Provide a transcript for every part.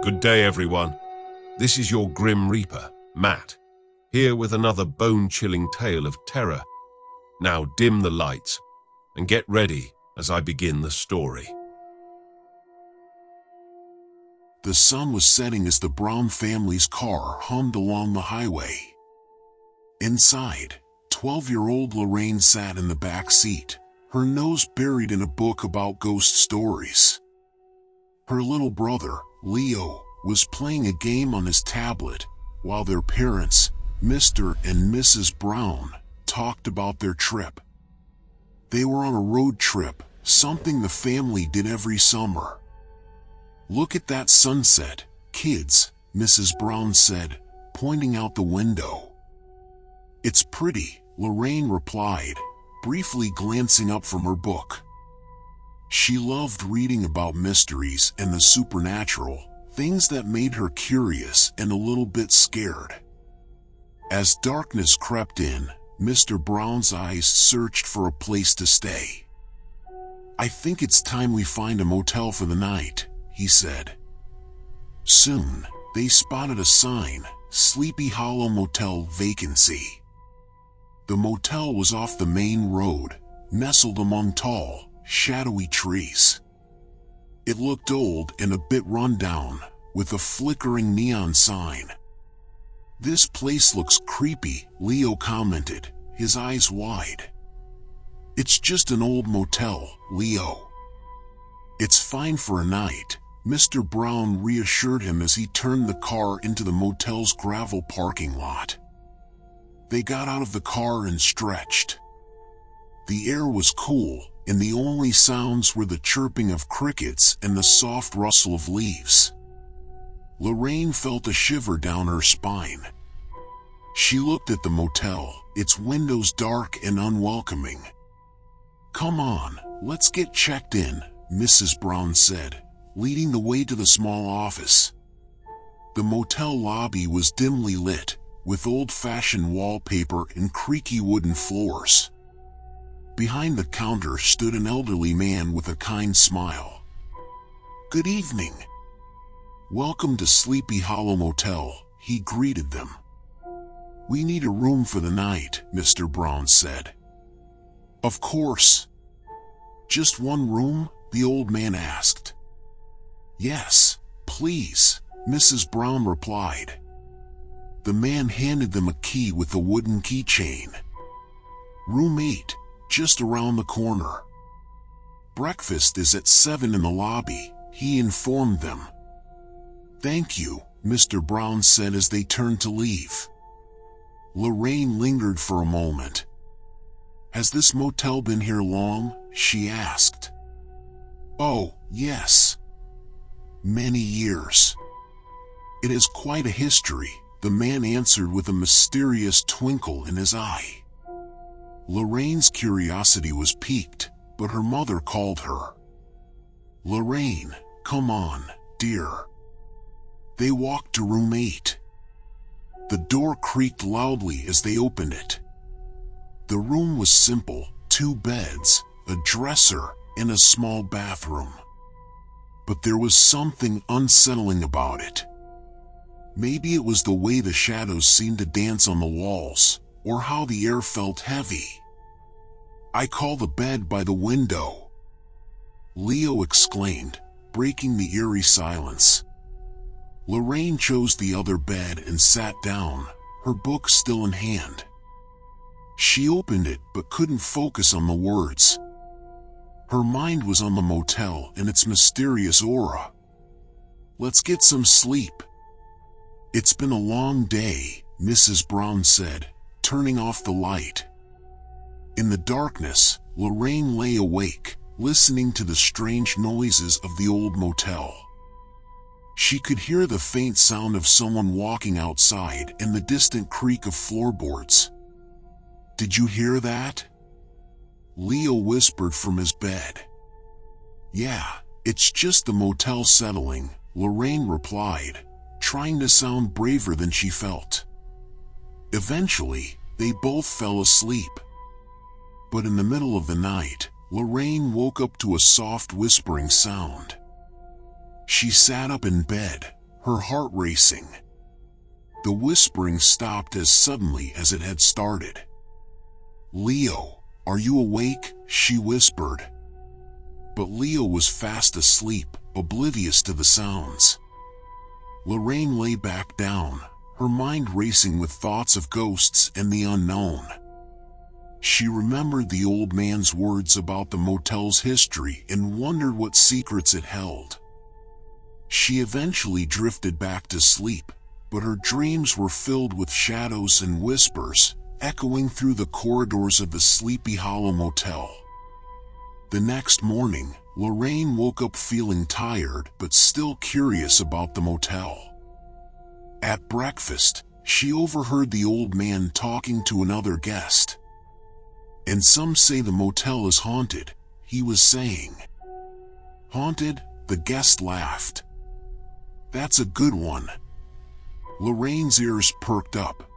Good day, everyone. This is your Grim Reaper, Matt, here with another bone-chilling tale of terror. Now dim the lights and get ready as I begin the story. The sun was setting as the Brown family's car hummed along the highway. Inside, 12-year-old Lorraine sat in the back seat, her nose buried in a book about ghost stories. Her little brother, Leo, was playing a game on his tablet, while their parents, Mr. and Mrs. Brown, talked about their trip. They were on a road trip, something the family did every summer. "Look at that sunset, kids," Mrs. Brown said, pointing out the window. "It's pretty," Lorraine replied, briefly glancing up from her book. She loved reading about mysteries and the supernatural, things that made her curious and a little bit scared. As darkness crept in, Mr. Brown's eyes searched for a place to stay. "I think it's time we find a motel for the night," he said. Soon, they spotted a sign, "Sleepy Hollow Motel Vacancy." The motel was off the main road, nestled among tall, shadowy trees. It looked old and a bit run down, with a flickering neon sign. "This place looks creepy," Leo commented, his eyes wide. "It's just an old motel, Leo." "It's fine for a night," Mr. Brown reassured him as he turned the car into the motel's gravel parking lot. They got out of the car and stretched. The air was cool, and the only sounds were the chirping of crickets and the soft rustle of leaves. Lorraine felt a shiver down her spine. She looked at the motel, its windows dark and unwelcoming. "Come on, let's get checked in," Mrs. Brown said, leading the way to the small office. The motel lobby was dimly lit, with old-fashioned wallpaper and creaky wooden floors. Behind the counter stood an elderly man with a kind smile. "Good evening. Welcome to Sleepy Hollow Motel," he greeted them. "We need a room for the night," Mr. Brown said. "Of course. Just one room?" the old man asked. "Yes, please," Mrs. Brown replied. The man handed them a key with a wooden keychain. "Room 8, just around the corner. Breakfast is at 7 in the lobby," he informed them. "Thank you," Mr. Brown said as they turned to leave. Lorraine lingered for a moment. "Has this motel been here long?" she asked. "Oh, yes. Many years. It has quite a history," the man answered with a mysterious twinkle in his eye. Lorraine's curiosity was piqued, but her mother called her. "Lorraine, come on, dear." They walked to room 8. The door creaked loudly as they opened it. The room was simple, 2 beds, a dresser, and a small bathroom. But there was something unsettling about it. Maybe it was the way the shadows seemed to dance on the walls, or how the air felt heavy. "I call the bed by the window," Leo exclaimed, breaking the eerie silence. Lorraine chose the other bed and sat down, her book still in hand. She opened it but couldn't focus on the words. Her mind was on the motel and its mysterious aura. "Let's get some sleep." "It's been a long day," Mrs. Brown said, turning off the light. In the darkness, Lorraine lay awake, listening to the strange noises of the old motel. She could hear the faint sound of someone walking outside and the distant creak of floorboards. "Did you hear that?" Leo whispered from his bed. "Yeah, it's just the motel settling," Lorraine replied, trying to sound braver than she felt. Eventually, they both fell asleep. But in the middle of the night, Lorraine woke up to a soft whispering sound. She sat up in bed, her heart racing. The whispering stopped as suddenly as it had started. "Leo, are you awake?" she whispered. But Leo was fast asleep, oblivious to the sounds. Lorraine lay back down, her mind racing with thoughts of ghosts and the unknown. She remembered the old man's words about the motel's history and wondered what secrets it held. She eventually drifted back to sleep, but her dreams were filled with shadows and whispers, echoing through the corridors of the Sleepy Hollow Motel. The next morning, Lorraine woke up feeling tired but still curious about the motel. At breakfast, she overheard the old man talking to another guest. "And some say the motel is haunted," he was saying. "Haunted?" the guest laughed. "That's a good one." Lorraine's ears perked up.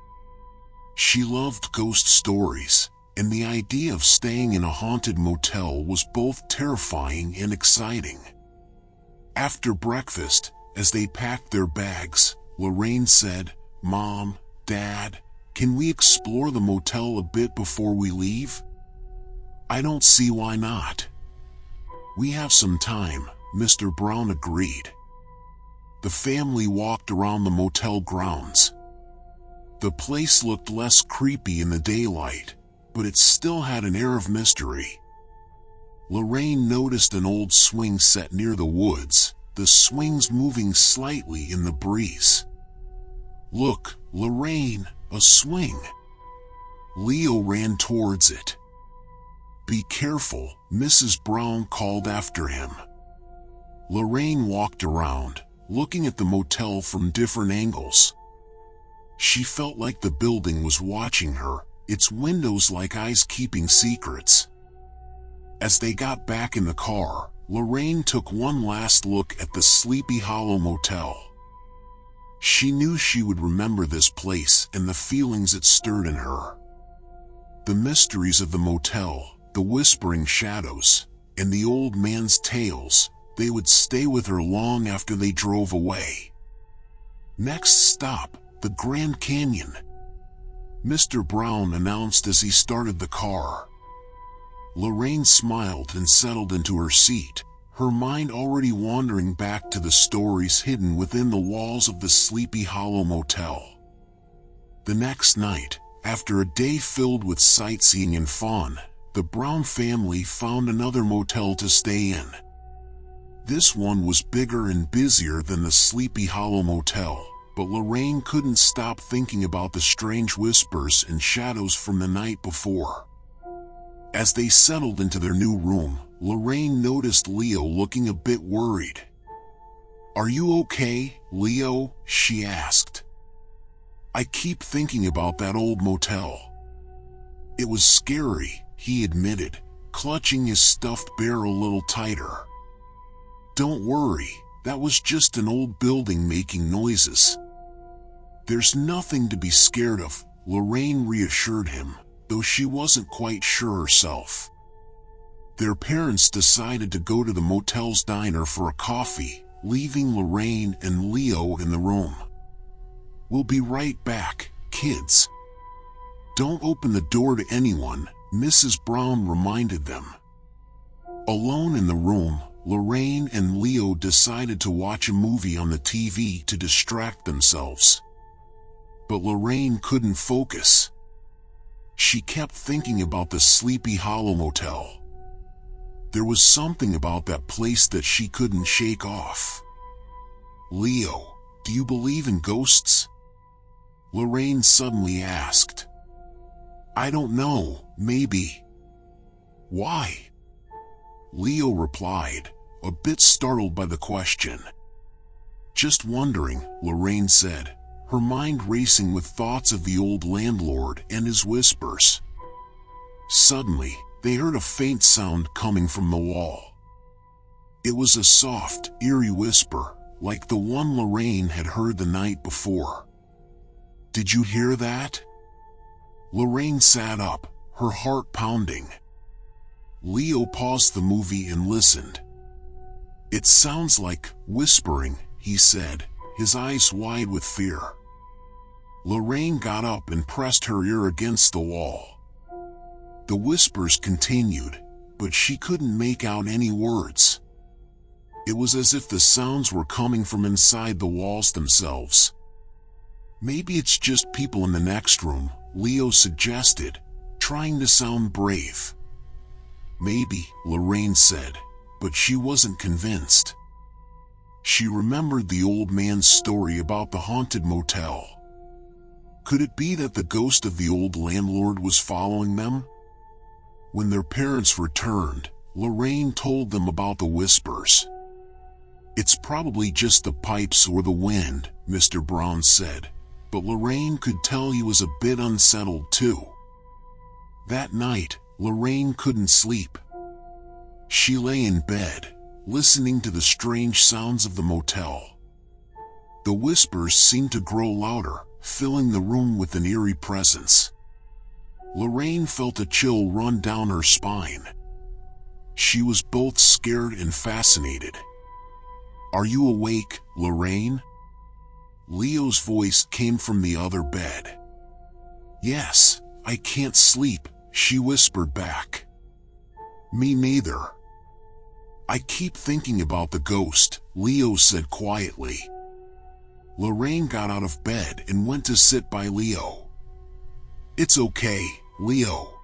She loved ghost stories, and the idea of staying in a haunted motel was both terrifying and exciting. After breakfast, as they packed their bags, Lorraine said, "Mom, Dad, can we explore the motel a bit before we leave?" "I don't see why not." "We have some time," Mr. Brown agreed. The family walked around the motel grounds. The place looked less creepy in the daylight, but it still had an air of mystery. Lorraine noticed an old swing set near the woods, the swings moving slightly in the breeze. "Look, Lorraine, a swing." Leo ran towards it. "Be careful," Mrs. Brown called after him. Lorraine walked around, looking at the motel from different angles. She felt like the building was watching her, its windows like eyes keeping secrets. As they got back in the car, Lorraine took one last look at the Sleepy Hollow Motel. She knew she would remember this place and the feelings it stirred in her. The mysteries of the motel, the whispering shadows, and the old man's tales, they would stay with her long after they drove away. Next stop, the Grand Canyon, Mr. Brown announced as he started the car. Lorraine smiled and settled into her seat, her mind already wandering back to the stories hidden within the walls of the Sleepy Hollow Motel. The next night, after a day filled with sightseeing and fun, the Brown family found another motel to stay in. This one was bigger and busier than the Sleepy Hollow Motel, but Lorraine couldn't stop thinking about the strange whispers and shadows from the night before. As they settled into their new room, Lorraine noticed Leo looking a bit worried. "Are you okay, Leo?" she asked. "I keep thinking about that old motel." "It was scary," he admitted, clutching his stuffed bear a little tighter. "Don't worry, that was just an old building making noises." "There's nothing to be scared of," Lorraine reassured him, though she wasn't quite sure herself. Their parents decided to go to the motel's diner for a coffee, leaving Lorraine and Leo in the room. "We'll be right back, kids." "Don't open the door to anyone," Mrs. Brown reminded them. Alone in the room, Lorraine and Leo decided to watch a movie on the TV to distract themselves. But Lorraine couldn't focus. She kept thinking about the Sleepy Hollow Motel. There was something about that place that she couldn't shake off. "Leo, do you believe in ghosts?" Lorraine suddenly asked. "I don't know, maybe." "Why?" Leo replied, a bit startled by the question. "Just wondering," Lorraine said, her mind racing with thoughts of the old landlord and his whispers. Suddenly, they heard a faint sound coming from the wall. It was a soft, eerie whisper, like the one Lorraine had heard the night before. "Did you hear that?" Lorraine sat up, her heart pounding. Leo paused the movie and listened. "It sounds like whispering," he said, his eyes wide with fear. Lorraine got up and pressed her ear against the wall. The whispers continued, but she couldn't make out any words. It was as if the sounds were coming from inside the walls themselves. Maybe it's just people in the next room, Leo suggested, trying to sound brave. Maybe, Lorraine said, but she wasn't convinced. She remembered the old man's story about the haunted motel. Could it be that the ghost of the old landlord was following them? When their parents returned, Lorraine told them about the whispers. "It's probably just the pipes or the wind," Mr. Brown said, but Lorraine could tell he was a bit unsettled too. That night, Lorraine couldn't sleep. She lay in bed, listening to the strange sounds of the motel. The whispers seemed to grow louder, filling the room with an eerie presence. Lorraine felt a chill run down her spine. She was both scared and fascinated. "Are you awake, Lorraine?" Leo's voice came from the other bed. "Yes, I can't sleep," she whispered back. "Me neither." "I keep thinking about the ghost," Leo said quietly. Lorraine got out of bed and went to sit by Leo. "It's okay, Leo.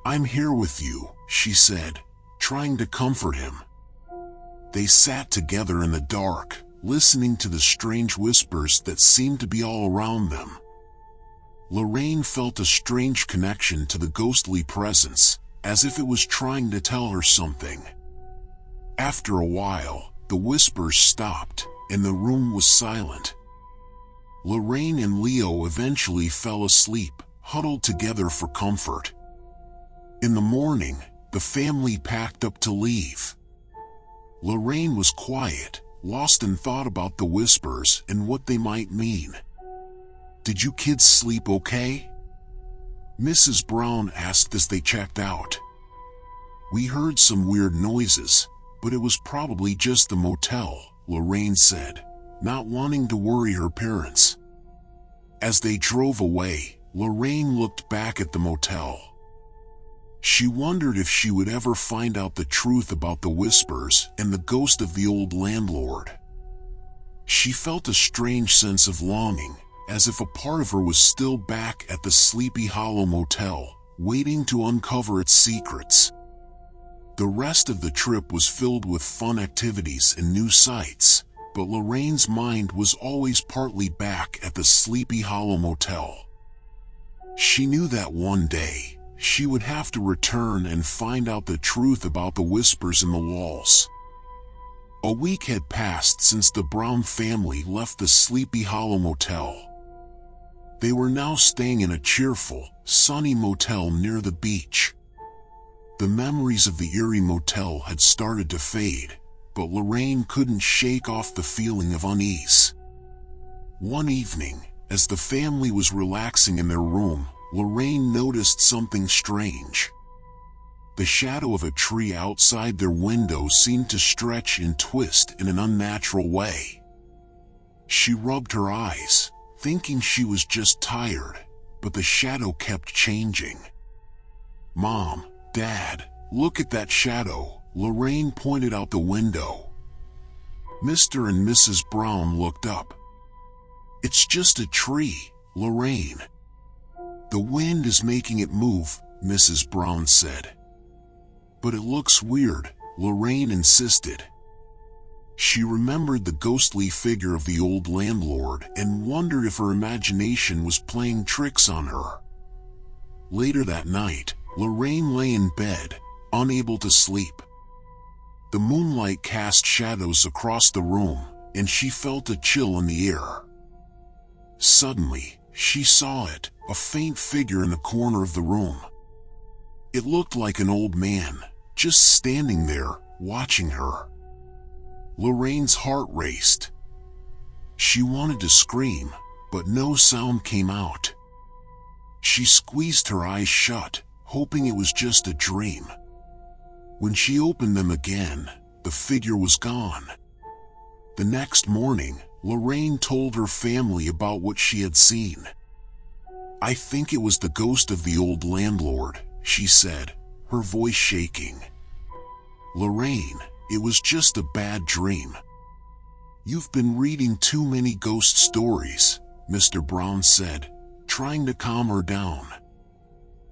I'm here with you," she said, trying to comfort him. They sat together in the dark, listening to the strange whispers that seemed to be all around them. Lorraine felt a strange connection to the ghostly presence, as if it was trying to tell her something. After a while, the whispers stopped, and the room was silent. Lorraine and Leo eventually fell asleep, huddled together for comfort. In the morning, the family packed up to leave. Lorraine was quiet, lost in thought about the whispers and what they might mean. "Did you kids sleep okay?" Mrs. Brown asked as they checked out. "We heard some weird noises, but it was probably just the motel," Lorraine said, not wanting to worry her parents. As they drove away, Lorraine looked back at the motel. She wondered if she would ever find out the truth about the whispers and the ghost of the old landlord. She felt a strange sense of longing, as if a part of her was still back at the Sleepy Hollow Motel, waiting to uncover its secrets. The rest of the trip was filled with fun activities and new sights, but Lorraine's mind was always partly back at the Sleepy Hollow Motel. She knew that one day, she would have to return and find out the truth about the whispers in the walls. A week had passed since the Brown family left the Sleepy Hollow Motel. They were now staying in a cheerful, sunny motel near the beach. The memories of the eerie motel had started to fade, but Lorraine couldn't shake off the feeling of unease. One evening, as the family was relaxing in their room, Lorraine noticed something strange. The shadow of a tree outside their window seemed to stretch and twist in an unnatural way. She rubbed her eyes, thinking she was just tired, but the shadow kept changing. "Mom, Dad, look at that shadow," Lorraine pointed out the window. Mr. and Mrs. Brown looked up. "It's just a tree, Lorraine." "The wind is making it move," Mrs. Brown said. "But it looks weird," Lorraine insisted. She remembered the ghostly figure of the old landlord and wondered if her imagination was playing tricks on her. Later that night, Lorraine lay in bed, unable to sleep. The moonlight cast shadows across the room, and she felt a chill in the air. Suddenly, she saw it, a faint figure in the corner of the room. It looked like an old man, just standing there, watching her. Lorraine's heart raced. She wanted to scream, but no sound came out. She squeezed her eyes shut, hoping it was just a dream. When she opened them again, the figure was gone. The next morning, Lorraine told her family about what she had seen. "I think it was the ghost of the old landlord," she said, her voice shaking. "Lorraine, it was just a bad dream." "You've been reading too many ghost stories," Mr. Brown said, trying to calm her down.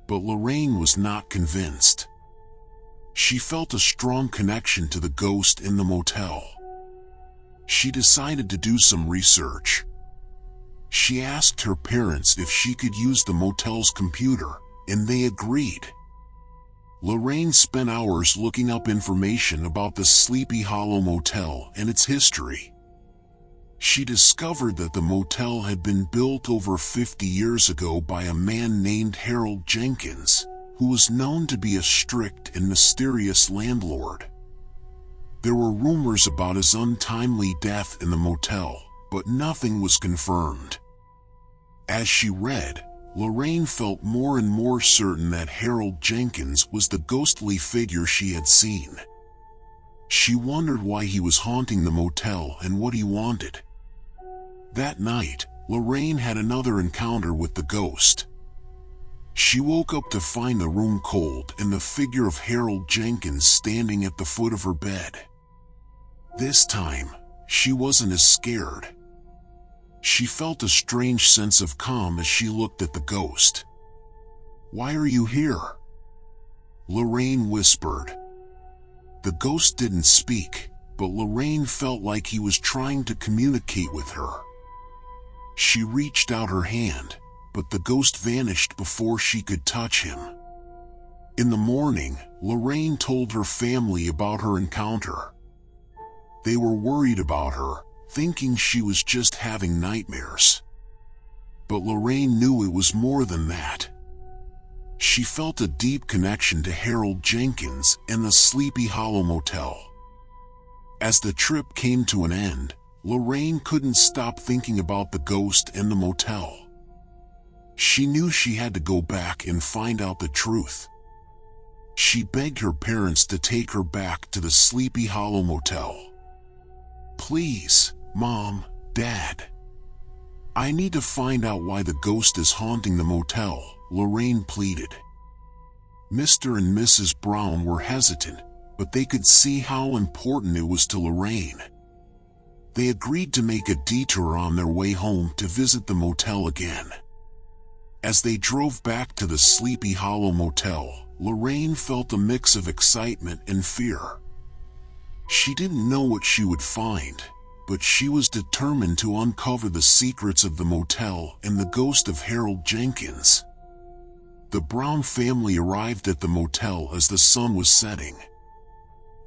But Lorraine was not convinced. She felt a strong connection to the ghost in the motel. She decided to do some research. She asked her parents if she could use the motel's computer, and they agreed. Lorraine spent hours looking up information about the Sleepy Hollow Motel and its history. She discovered that the motel had been built over 50 years ago by a man named Harold Jenkins, who was known to be a strict and mysterious landlord. There were rumors about his untimely death in the motel, but nothing was confirmed. As she read, Lorraine felt more and more certain that Harold Jenkins was the ghostly figure she had seen. She wondered why he was haunting the motel and what he wanted. That night, Lorraine had another encounter with the ghost. She woke up to find the room cold and the figure of Harold Jenkins standing at the foot of her bed. This time, she wasn't as scared. She felt a strange sense of calm as she looked at the ghost. "Why are you here?" Lorraine whispered. The ghost didn't speak, but Lorraine felt like he was trying to communicate with her. She reached out her hand, but the ghost vanished before she could touch him. In the morning, Lorraine told her family about her encounter. They were worried about her, thinking she was just having nightmares. But Lorraine knew it was more than that. She felt a deep connection to Harold Jenkins and the Sleepy Hollow Motel. As the trip came to an end, Lorraine couldn't stop thinking about the ghost and the motel. She knew she had to go back and find out the truth. She begged her parents to take her back to the Sleepy Hollow Motel. "Please, Mom, Dad. I need to find out why the ghost is haunting the motel," Lorraine pleaded. Mr. and Mrs. Brown were hesitant, but they could see how important it was to Lorraine. They agreed to make a detour on their way home to visit the motel again. As they drove back to the Sleepy Hollow Motel, Lorraine felt a mix of excitement and fear. She didn't know what she would find, but she was determined to uncover the secrets of the motel and the ghost of Harold Jenkins. The Brown family arrived at the motel as the sun was setting.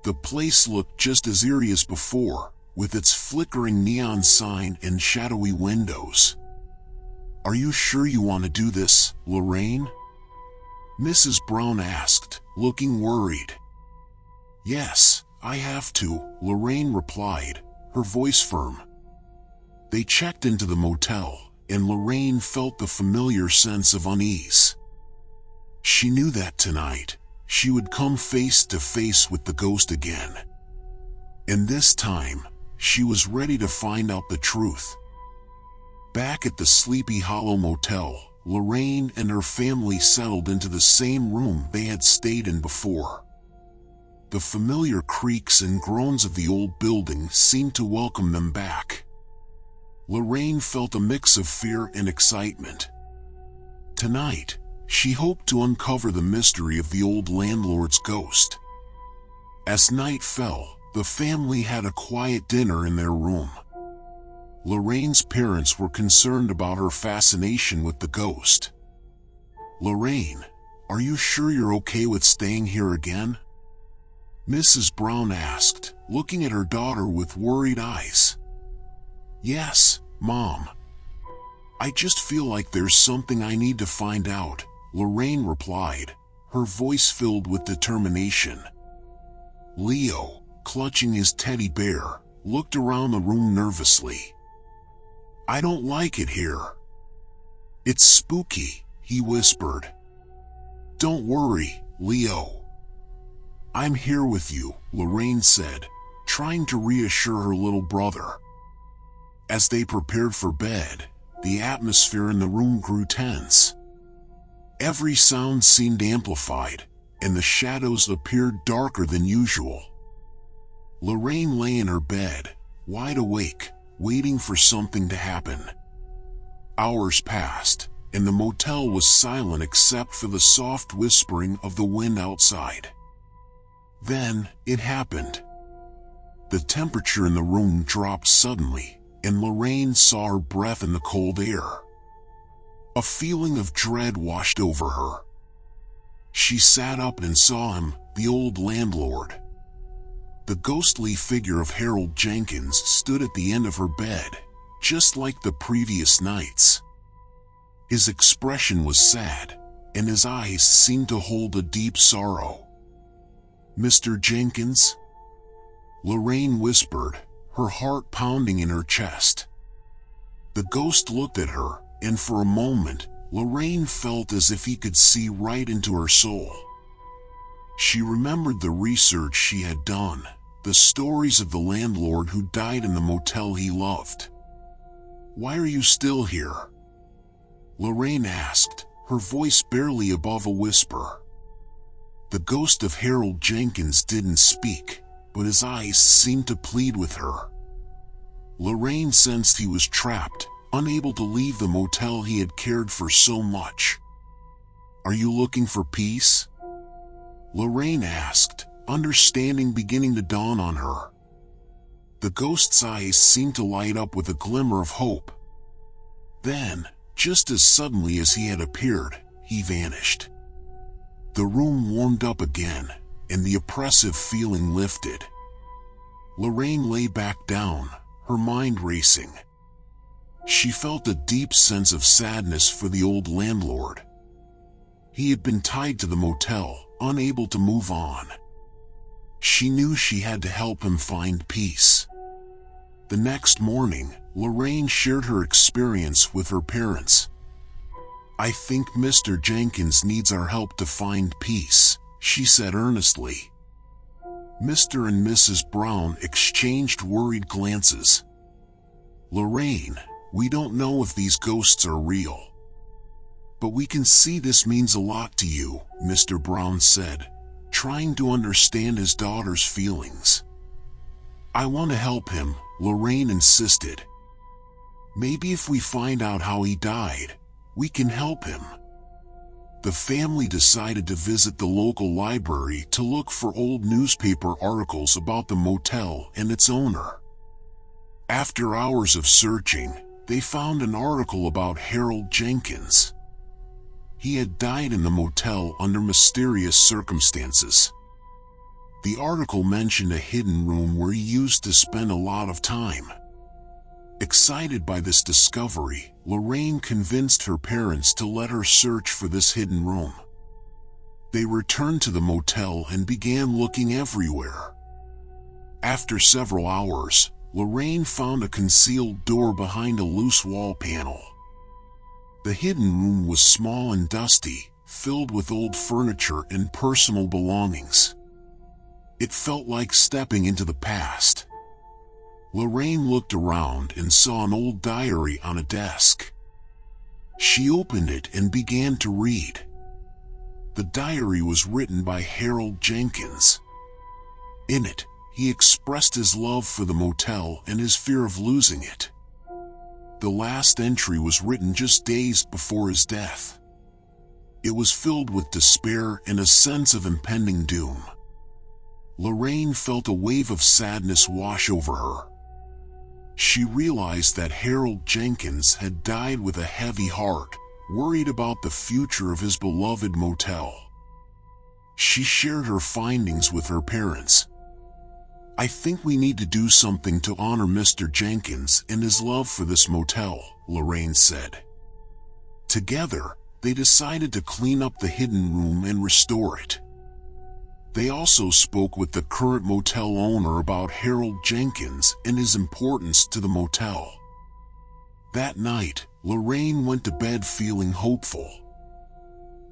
The place looked just as eerie as before, with its flickering neon sign and shadowy windows. "Are you sure you want to do this, Lorraine?" Mrs. Brown asked, looking worried. "Yes, I have to," Lorraine replied, her voice firm. They checked into the motel, and Lorraine felt the familiar sense of unease. She knew that tonight, she would come face to face with the ghost again. And this time, she was ready to find out the truth. Back at the Sleepy Hollow Motel, Lorraine and her family settled into the same room they had stayed in before. The familiar creaks and groans of the old building seemed to welcome them back. Lorraine felt a mix of fear and excitement. Tonight, she hoped to uncover the mystery of the old landlord's ghost. As night fell, the family had a quiet dinner in their room. Lorraine's parents were concerned about her fascination with the ghost. "Lorraine, are you sure you're okay with staying here again?" Mrs. Brown asked, looking at her daughter with worried eyes. "Yes, Mom. I just feel like there's something I need to find out," Lorraine replied, her voice filled with determination. Leo, clutching his teddy bear, looked around the room nervously. "I don't like it here. It's spooky," he whispered. "Don't worry, Leo. I'm here with you," Lorraine said, trying to reassure her little brother. As they prepared for bed, the atmosphere in the room grew tense. Every sound seemed amplified, and the shadows appeared darker than usual. Lorraine lay in her bed, wide awake, waiting for something to happen. Hours passed, and the motel was silent except for the soft whispering of the wind outside. Then, it happened. The temperature in the room dropped suddenly, and Lorraine saw her breath in the cold air. A feeling of dread washed over her. She sat up and saw him, the old landlord. The ghostly figure of Harold Jenkins stood at the end of her bed, just like the previous nights. His expression was sad, and his eyes seemed to hold a deep sorrow. "Mr. Jenkins?" Lorraine whispered, her heart pounding in her chest. The ghost looked at her, and for a moment, Lorraine felt as if he could see right into her soul. She remembered the research she had done, the stories of the landlord who died in the motel he loved. "Why are you still here?" Lorraine asked, her voice barely above a whisper. The ghost of Harold Jenkins didn't speak, but his eyes seemed to plead with her. Lorraine sensed he was trapped, unable to leave the motel he had cared for so much. "Are you looking for peace?" Lorraine asked, understanding beginning to dawn on her. The ghost's eyes seemed to light up with a glimmer of hope. Then, just as suddenly as he had appeared, he vanished. The room warmed up again, and the oppressive feeling lifted. Lorraine lay back down, her mind racing. She felt a deep sense of sadness for the old landlord. He had been tied to the motel, unable to move on. She knew she had to help him find peace. The next morning, Lorraine shared her experience with her parents. "I think Mr. Jenkins needs our help to find peace," she said earnestly. Mr. and Mrs. Brown exchanged worried glances. "Lorraine, we don't know if these ghosts are real. But we can see this means a lot to you," Mr. Brown said, trying to understand his daughter's feelings. "I want to help him," Lorraine insisted. "Maybe if we find out how he died, we can help him." The family decided to visit the local library to look for old newspaper articles about the motel and its owner. After hours of searching, they found an article about Harold Jenkins. He had died in the motel under mysterious circumstances. The article mentioned a hidden room where he used to spend a lot of time. Excited by this discovery, Lorraine convinced her parents to let her search for this hidden room. They returned to the motel and began looking everywhere. After several hours, Lorraine found a concealed door behind a loose wall panel. The hidden room was small and dusty, filled with old furniture and personal belongings. It felt like stepping into the past. Lorraine looked around and saw an old diary on a desk. She opened it and began to read. The diary was written by Harold Jenkins. In it, he expressed his love for the motel and his fear of losing it. The last entry was written just days before his death. It was filled with despair and a sense of impending doom. Lorraine felt a wave of sadness wash over her. She realized that Harold Jenkins had died with a heavy heart, worried about the future of his beloved motel. She shared her findings with her parents. "I think we need to do something to honor Mr. Jenkins and his love for this motel," Lorraine said. Together, they decided to clean up the hidden room and restore it. They also spoke with the current motel owner about Harold Jenkins and his importance to the motel. That night, Lorraine went to bed feeling hopeful.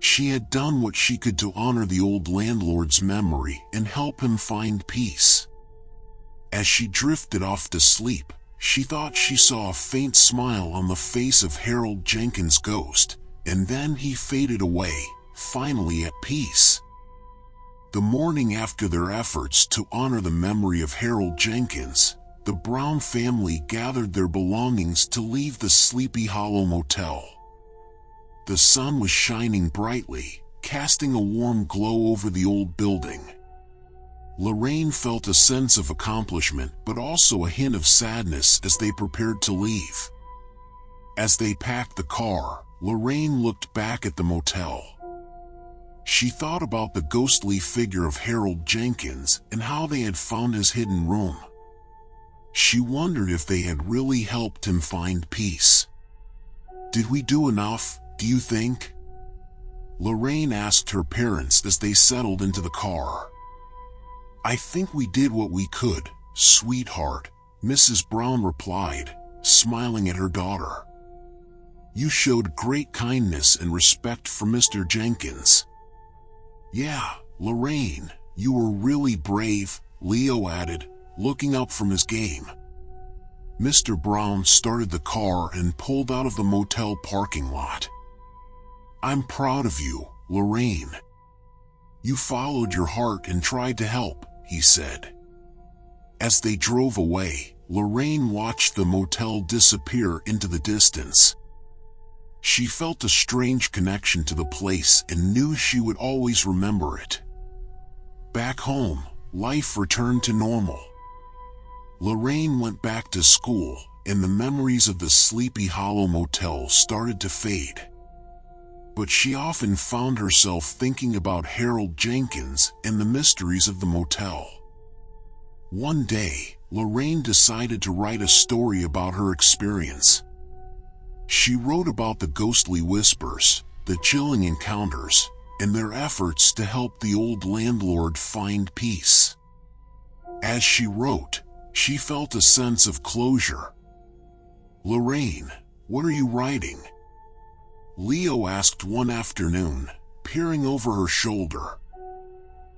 She had done what she could to honor the old landlord's memory and help him find peace. As she drifted off to sleep, she thought she saw a faint smile on the face of Harold Jenkins' ghost, and then he faded away, finally at peace. The morning after their efforts to honor the memory of Harold Jenkins, the Brown family gathered their belongings to leave the Sleepy Hollow Motel. The sun was shining brightly, casting a warm glow over the old building. Lorraine felt a sense of accomplishment but also a hint of sadness as they prepared to leave. As they packed the car, Lorraine looked back at the motel. She thought about the ghostly figure of Harold Jenkins and how they had found his hidden room. She wondered if they had really helped him find peace. "Did we do enough, do you think?" Lorraine asked her parents as they settled into the car. "I think we did what we could, sweetheart," Mrs. Brown replied, smiling at her daughter. "You showed great kindness and respect for Mr. Jenkins." "Yeah, Lorraine, you were really brave," Leo added, looking up from his game. Mr. Brown started the car and pulled out of the motel parking lot. "I'm proud of you, Lorraine. You followed your heart and tried to help," he said. As they drove away, Lorraine watched the motel disappear into the distance. She felt a strange connection to the place and knew she would always remember it. Back home, life returned to normal. Lorraine went back to school, and the memories of the Sleepy Hollow Motel started to fade. But she often found herself thinking about Harold Jenkins and the mysteries of the motel. One day, Lorraine decided to write a story about her experience. She wrote about the ghostly whispers, the chilling encounters, and their efforts to help the old landlord find peace. As she wrote, she felt a sense of closure. "Lorraine, what are you writing?" Leo asked one afternoon, peering over her shoulder.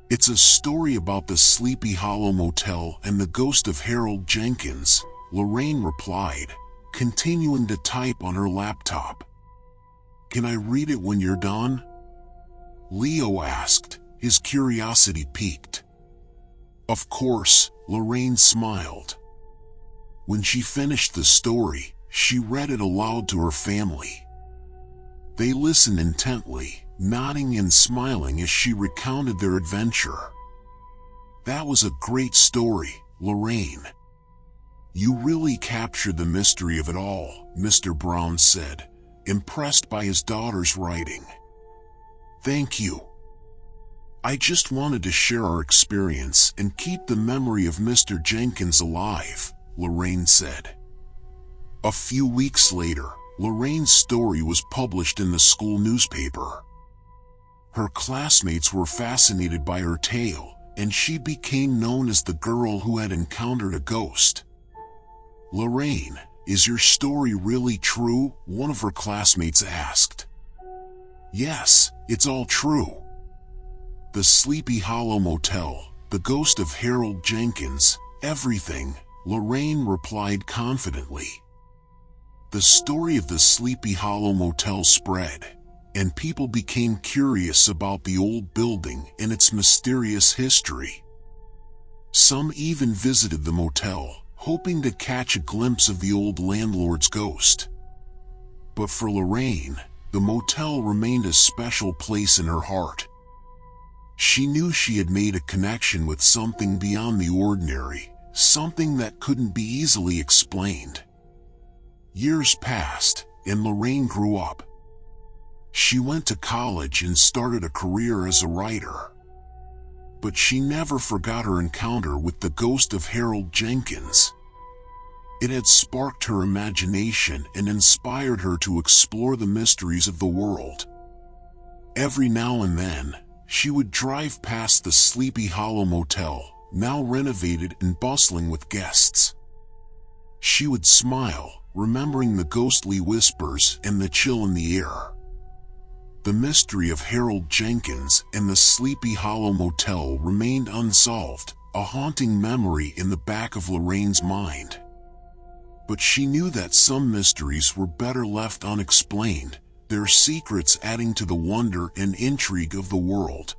"It's a story about the Sleepy Hollow Motel and the ghost of Harold Jenkins," Lorraine replied, continuing to type on her laptop. "Can I read it when you're done?" Leo asked, his curiosity piqued. "Of course," Lorraine smiled. When she finished the story, she read it aloud to her family. They listened intently, nodding and smiling as she recounted their adventure. "That was a great story, Lorraine. You really captured the mystery of it all," Mr. Brown said, impressed by his daughter's writing. "Thank you. I just wanted to share our experience and keep the memory of Mr. Jenkins alive," Lorraine said. A few weeks later, Lorraine's story was published in the school newspaper. Her classmates were fascinated by her tale, and she became known as the girl who had encountered a ghost. "Lorraine, is your story really true?" one of her classmates asked. "Yes, it's all true. The Sleepy Hollow Motel, the ghost of Harold Jenkins, everything," Lorraine replied confidently. The story of the Sleepy Hollow Motel spread, and people became curious about the old building and its mysterious history. Some even visited the motel, hoping to catch a glimpse of the old landlord's ghost. But for Lorraine, the motel remained a special place in her heart. She knew she had made a connection with something beyond the ordinary, something that couldn't be easily explained. Years passed, and Lorraine grew up. She went to college and started a career as a writer. But she never forgot her encounter with the ghost of Harold Jenkins. It had sparked her imagination and inspired her to explore the mysteries of the world. Every now and then, she would drive past the Sleepy Hollow Motel, now renovated and bustling with guests. She would smile, remembering the ghostly whispers and the chill in the air. The mystery of Harold Jenkins and the Sleepy Hollow Motel remained unsolved, a haunting memory in the back of Lorraine's mind. but she knew that some mysteries were better left unexplained, their secrets adding to the wonder and intrigue of the world.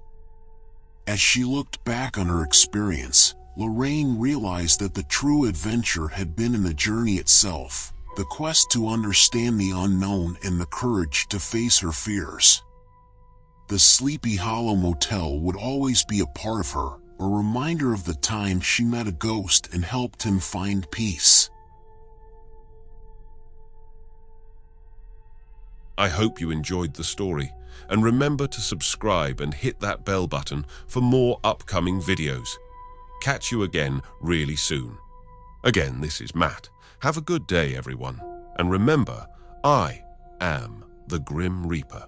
As she looked back on her experience, Lorraine realized that the true adventure had been in the journey itself, the quest to understand the unknown and the courage to face her fears. The Sleepy Hollow Motel would always be a part of her, a reminder of the time she met a ghost and helped him find peace. I hope you enjoyed the story, and remember to subscribe and hit that bell button for more upcoming videos. Catch you again really soon. Again, this is Matt. Have a good day, everyone. And remember, I am the Grim Reaper.